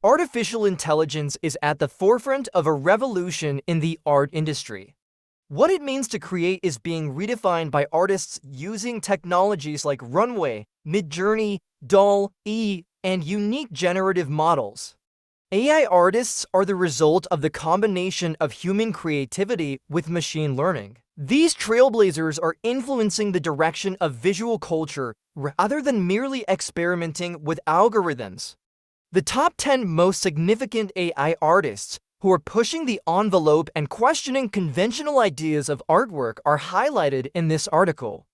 Artificial intelligence is at the forefront of a revolution in the art industry. What it means to create is being redefined by artists using technologies like Runway, Midjourney, Dalle, and unique generative models. AI artists are the result of the combination of human creativity with machine learning. These trailblazers are influencing the direction of visual culture rather than merely experimenting with algorithms. The top 10 most significant AI artists who are pushing the envelope and questioning conventional ideas of artwork are highlighted in this article.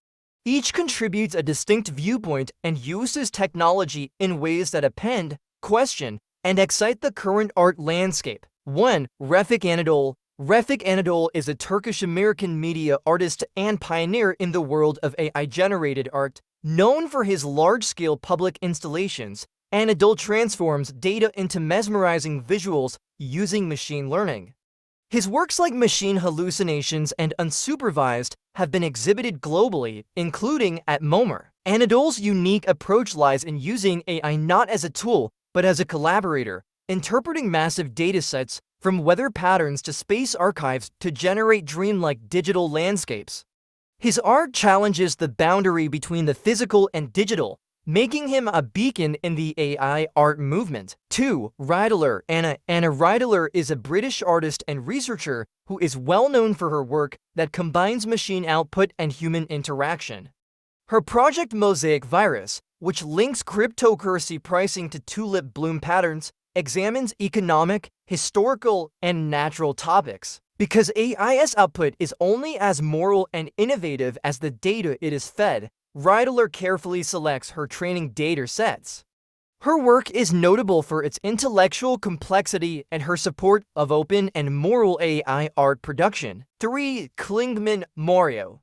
Each contributes a distinct viewpoint and uses technology in ways that append, question, and excite the current art landscape. 1. Refik Anadol. Refik Anadol is a Turkish-American media artist and pioneer in the world of AI-generated art. Known for his large-scale public installations, Anadol transforms data into mesmerizing visuals using machine learning. His works like Machine Hallucinations and Unsupervised have been exhibited globally, including at MoMA. Anadol's unique approach lies in using AI not as a tool, but as a collaborator, interpreting massive datasets from weather patterns to space archives to generate dreamlike digital landscapes. His art challenges the boundary between the physical and digital, making him a beacon in the AI art movement. 2. Ridler. Anna Ridler is a British artist and researcher who is well known for her work that combines machine output and human interaction. Her project Mosaic Virus, which links cryptocurrency pricing to tulip bloom patterns, examines economic, historical, and natural topics. Because AI's output is only as moral and innovative as the data it is fed, Ridler carefully selects her training data sets. Her work is notable for its intellectual complexity and her support of open and moral AI art production. 3. Klingemann. Mario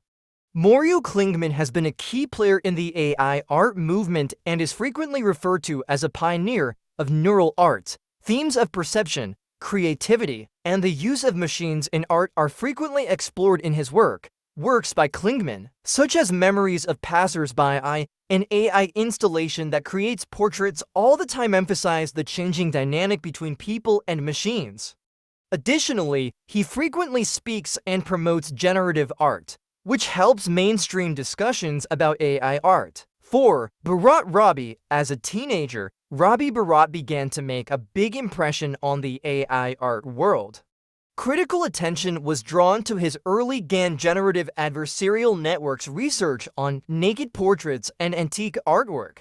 Klingemann has been a key player in the AI art movement and is frequently referred to as a pioneer of neural arts. Themes of perception, creativity, and the use of machines in art are frequently explored in his work. Works by Klingemann, such as Memories of Passers-by, an AI installation that creates portraits, all the time emphasize the changing dynamic between people and machines. Additionally, he frequently speaks and promotes generative art, which helps mainstream discussions about AI art. 4. Bharat Rabi. As a teenager, Rabi Bharat began to make a big impression on the AI art world. Critical attention was drawn to his early GAN generative adversarial networks research on naked portraits and antique artwork.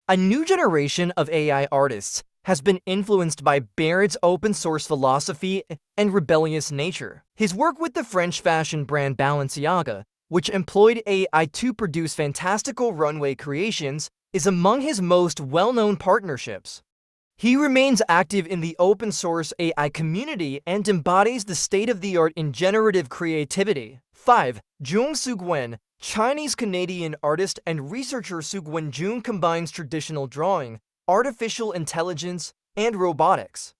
A new generation of AI artists has been influenced by Baird's open-source philosophy and rebellious nature. His work with the French fashion brand Balenciaga, which employed AI to produce fantastical runway creations, is among his most well-known partnerships. He remains active in the open-source AI community and embodies the state-of-the-art in generative creativity. 5. Jung Sugwen. Chinese-Canadian artist and researcher Sugwen Jung combines traditional drawing, artificial intelligence, and robotics.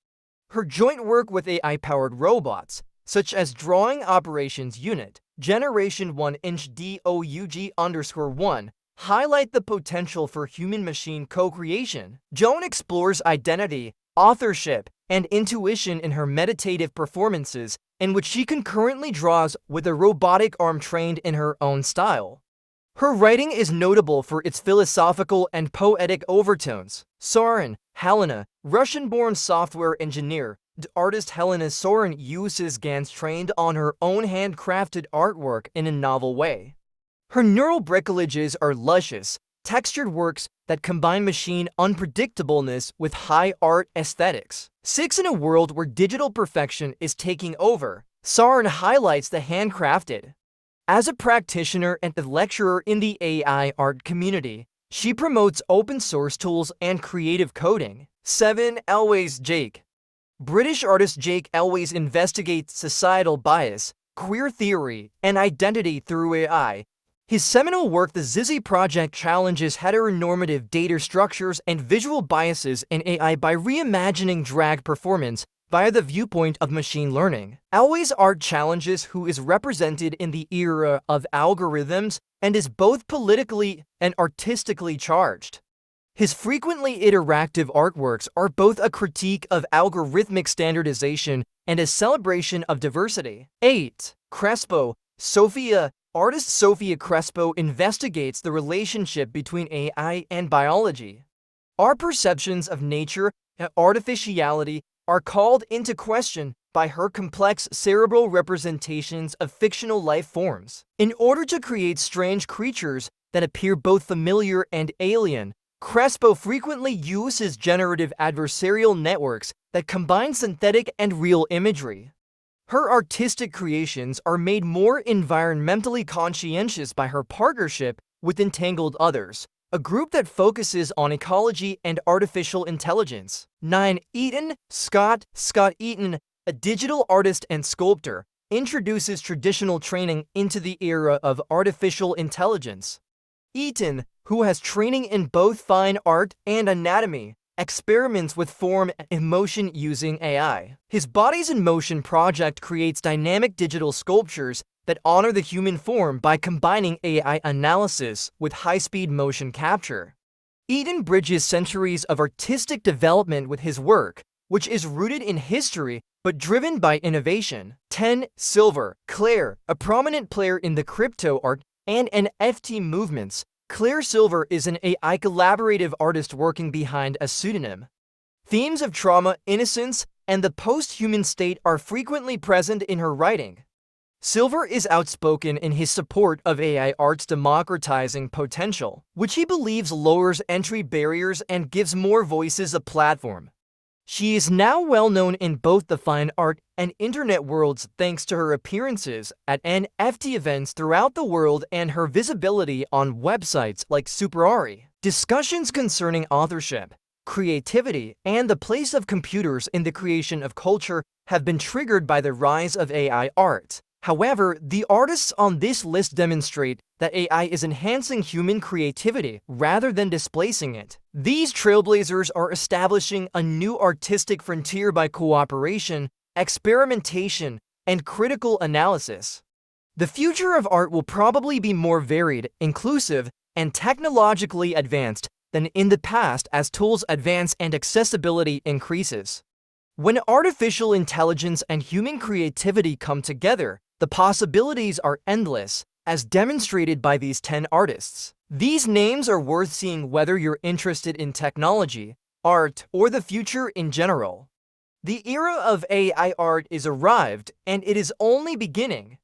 Her joint work with AI-powered robots, such as Drawing Operations Unit, Generation 1-inch DOUG_1, highlight the potential for human-machine co-creation. Joan explores identity, authorship, and intuition in her meditative performances, in which she concurrently draws with a robotic arm trained in her own style. Her writing is notable for its philosophical and poetic overtones. Soren, Helena, Russian-born software engineer, artist Helena Soren uses GANs trained on her own handcrafted artwork in a novel way. Her neural bricolages are luscious, textured works that combine machine unpredictableness with high art aesthetics. 6. In a world where digital perfection is taking over, Soren highlights the handcrafted. As a practitioner and a lecturer in the AI art community, she promotes open-source tools and creative coding. 7. Elway's Jake. British artist Jake Elway's investigates societal bias, queer theory, and identity through AI. His seminal work, The Zizzy Project, challenges heteronormative data structures and visual biases in AI by reimagining drag performance via the viewpoint of machine learning. Elway's art challenges who is represented in the era of algorithms and is both politically and artistically charged. His frequently interactive artworks are both a critique of algorithmic standardization and a celebration of diversity. 8. Crespo, Sofia. Artist Sofia Crespo investigates the relationship between AI and biology. Our perceptions of nature and artificiality are called into question by her complex cerebral representations of fictional life forms. In order to create strange creatures that appear both familiar and alien, Crespo frequently uses generative adversarial networks that combine synthetic and real imagery. Her artistic creations are made more environmentally conscientious by her partnership with Entangled Others, a group that focuses on ecology and artificial intelligence. 9. Eaton Scott. Scott Eaton, a digital artist and sculptor, introduces traditional training into the era of artificial intelligence. Eaton, who has training in both fine art and anatomy, experiments with form and emotion using AI. His Bodies in Motion project creates dynamic digital sculptures that honor the human form by combining AI analysis with high-speed motion capture. Eaton bridges centuries of artistic development with his work, which is rooted in history but driven by innovation. 10. Silver. Claire, a prominent player in the crypto art and NFT movements, Claire Silver is an AI collaborative artist working behind a pseudonym. Themes of trauma, innocence, and the post-human state are frequently present in her writing. Silver is outspoken in his support of AI art's democratizing potential, which he believes lowers entry barriers and gives more voices a platform. She is now well known in both the fine art and internet worlds thanks to her appearances at NFT events throughout the world and her visibility on websites like Superari. Discussions concerning authorship, creativity, and the place of computers in the creation of culture have been triggered by the rise of AI art. However, the artists on this list demonstrate that AI is enhancing human creativity rather than displacing it. These trailblazers are establishing a new artistic frontier by cooperation, experimentation, and critical analysis. The future of art will probably be more varied, inclusive, and technologically advanced than in the past as tools advance and accessibility increases. When artificial intelligence and human creativity come together, the possibilities are endless, as demonstrated by these 10 artists. These names are worth seeing whether you're interested in technology, art, or the future in general. The era of AI art is arrived, and it is only beginning.